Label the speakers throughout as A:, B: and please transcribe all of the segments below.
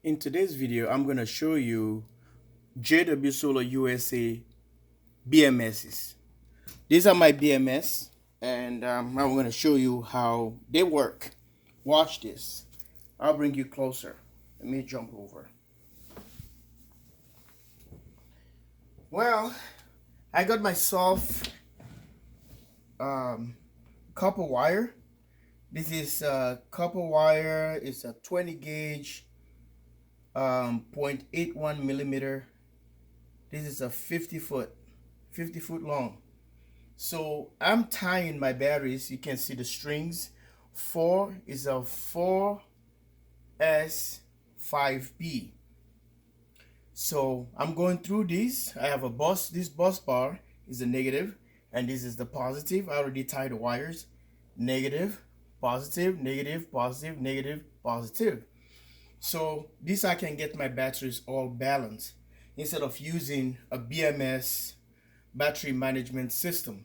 A: In today's video, I'm going to show you JW Solar USA BMSs. These are my BMS, and I'm going to show you how they work. Watch this. I'll bring you closer. Let me jump over. Well, I got myself copper wire. This is copper wire. It's a 20 gauge 0.81 millimeter. This is a 50 foot long. So I'm tying my batteries. You can see the strings. 4 is a 4S5B. So I'm going through these. I have a bus. This bus bar is a negative, and this is the positive. I already tied the wires. Negative, positive, negative, positive, negative, positive. So this I can get my batteries all balanced instead of using a BMS battery management system.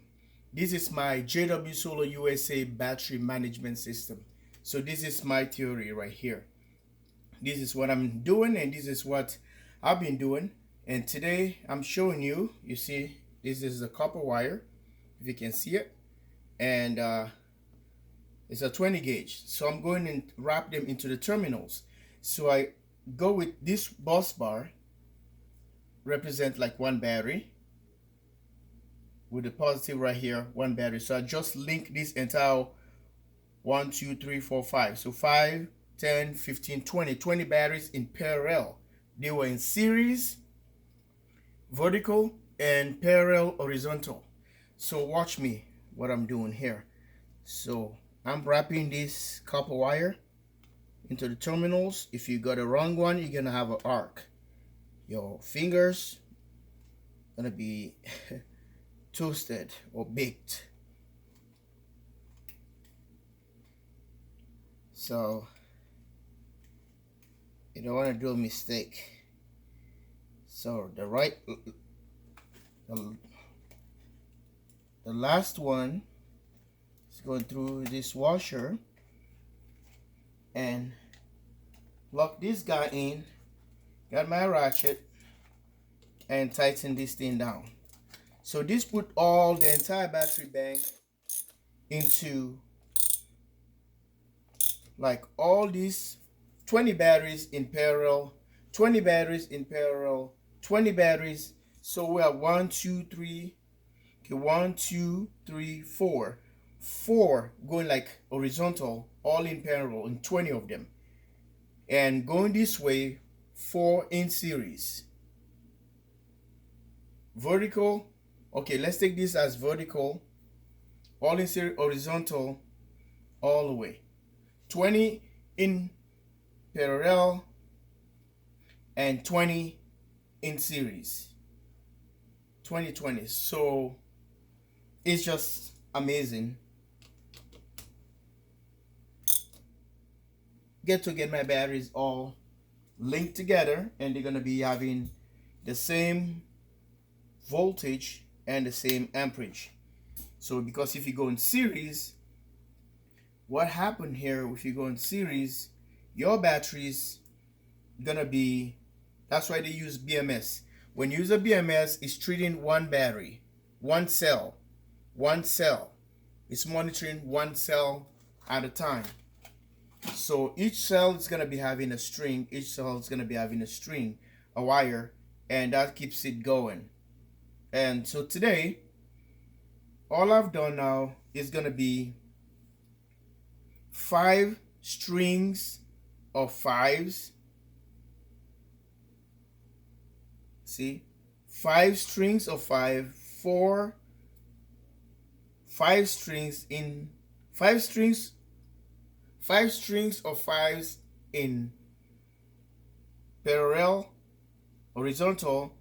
A: This is my JW Solar USA battery management system. So this is my theory right here. This is what I'm doing, and this is what I've been doing. And today I'm showing you, you see, this is the copper wire, if you can see it. And it's a 20 gauge. So I'm going and wrap them into the terminals. So I go with this bus bar, represent like one battery, with the positive right here, one battery. So I just link this entire 1, 2, 3, 4, 5. So 5, 10, 15, 20 batteries in parallel. They were in series, vertical, and parallel horizontal. So watch me what I'm doing here. So I'm wrapping this copper wire into the terminals. If you got a wrong one, you're gonna have an arc. Your fingers gonna be toasted or baked. So you don't want to do a mistake. So the last one is going through this washer and lock this guy in. Got my ratchet and tighten this thing down. So this put all the entire battery bank into like all these 20 batteries in parallel, 20 batteries in parallel, 20 batteries. So we have 1, 2, 3, okay, 1, 2, 3, 4. 4 going like horizontal, all in parallel, and 20 of them. And going this way, 4 in series. Vertical, okay, let's take this as vertical, all in series, horizontal, all the way. 20 in parallel and 20 in series. 20. So it's just amazing. Get my batteries all linked together, and they're gonna be having the same voltage and the same amperage. So because if you go in series, what happened here, if you go in series, your batteries gonna be, that's why they use BMS. When you use a BMS, it's treating one battery, one cell. It's monitoring one cell at a time. So each cell is gonna be having a string, a wire, and that keeps it going. And so today, all I've done now is gonna be 5 strings of 5s. See, 5 strings of 5, 5 strings in 5 strings of 5s in parallel, horizontal,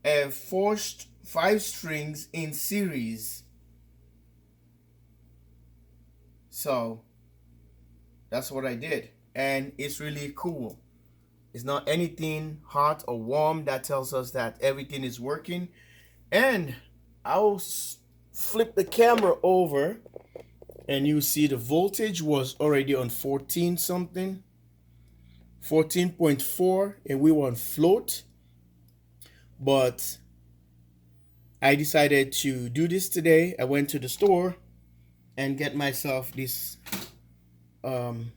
A: and 5 strings in series. So that's what I did, and it's really cool. It's not anything hot or warm that tells us that everything is working. And I'll flip the camera over, and you see the voltage was already on 14 something. 14.4, and we were on float. But I decided to do this today. I went to the store and get myself this um,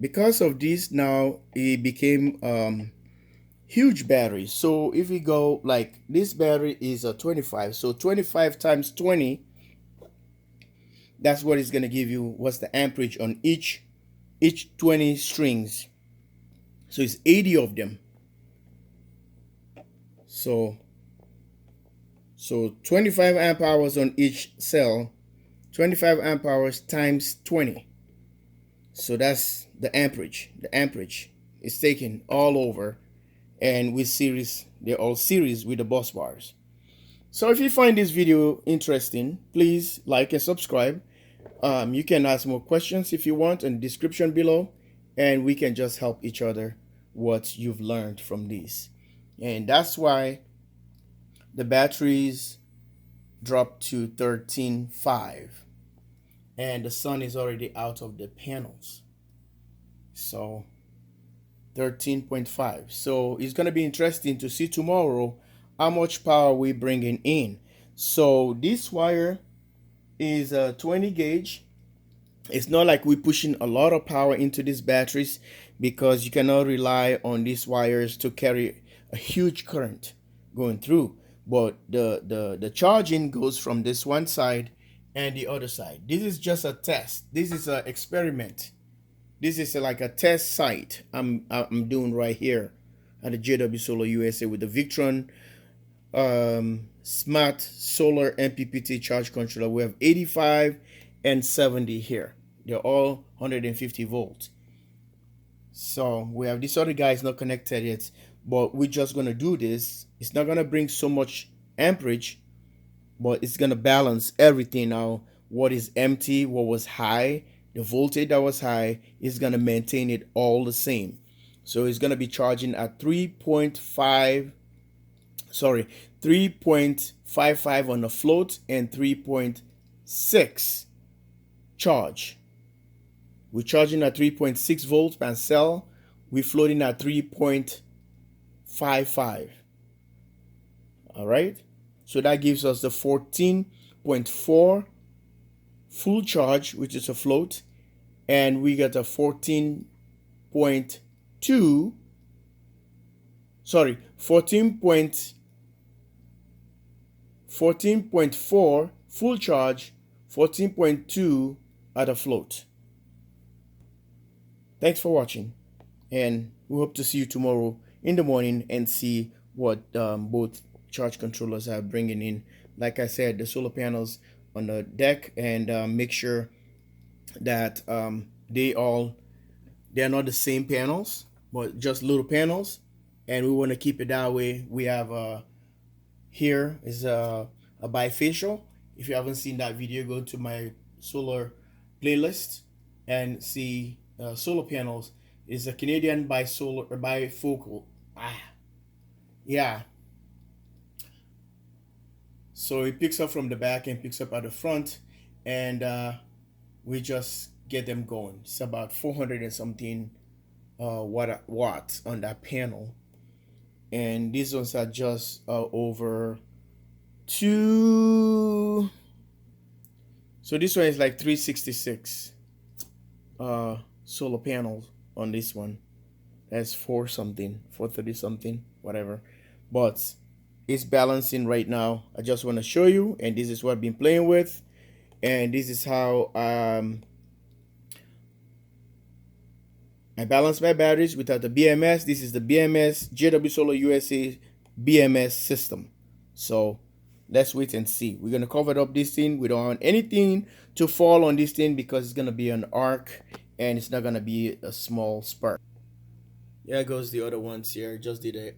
A: because of this. Now it became huge battery. So if we go like this, battery is a 25, so 25 times 20, that's what it's going to give you. What's the amperage on each 20 strings? So it's 80 of them. So 25 amp hours on each cell, 25 amp hours times 20. So that's the amperage. The amperage is taken all over, and with series, they're all series with the bus bars. So if you find this video interesting, please like and subscribe. You can ask more questions if you want in the description below, and we can just help each other what you've learned from these. And that's why the batteries dropped to 13.5, and the sun is already out of the panels. So 13.5. So it's going to be interesting to see tomorrow how much power we bringing in. So this wire is a 20 gauge. It's not like we're pushing a lot of power into these batteries, because you cannot rely on these wires to carry a huge current going through. But the charging goes from this one side and the other side. This is just a test. This is an experiment. This is like a test site I'm doing right here at the JW Solar USA with the Victron Smart Solar MPPT charge controller. We have 85 and 70 here. They're all 150 volts. So we have this other guy is not connected yet, but we're just gonna do this. It's not gonna bring so much amperage, but it's gonna balance everything now. What is empty, what was high, the voltage that was high is gonna maintain it all the same. So it's gonna be charging at 3.55 on the float and 3.6 charge. We're charging at 3.6 volts per cell. We're floating at 3.55. All right. So that gives us the 14.4 full charge, which is a float, and we got a 14.2. Sorry, 14.4 full charge, 14.2 at a float. Thanks for watching, and we hope to see you tomorrow in the morning and see what both charge controllers are bringing in. Like I said, the solar panels on the deck, and make sure that they're not the same panels, but just little panels, and we want to keep it that way. We have here is a bifacial. If you haven't seen that video, go to my solar playlist and see solar panels. Is a Canadian bifocal. Yeah. So it picks up from the back and picks up at the front, and we just get them going. It's about 400 and something watts on that panel, and these ones are just over 2. So this one is like 366 solar panels on this one. That's 430 something, whatever. But it's balancing right now. I just want to show you, and this is what I've been playing with, and this is how I balance my batteries without the BMS. This is the BMS JW Solar USA BMS system. So let's wait and see. We're gonna cover up this thing. We don't want anything to fall on this thing, because it's gonna be an arc and it's not gonna be a small spark. There goes the other ones here. Just did a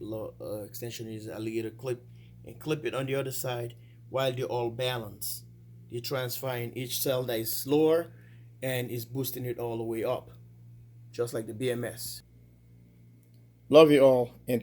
A: extension using alligator clip and clip it on the other side while they're all balanced. You're transferring each cell that is slower and is boosting it all the way up, just like the BMS. Love you all, and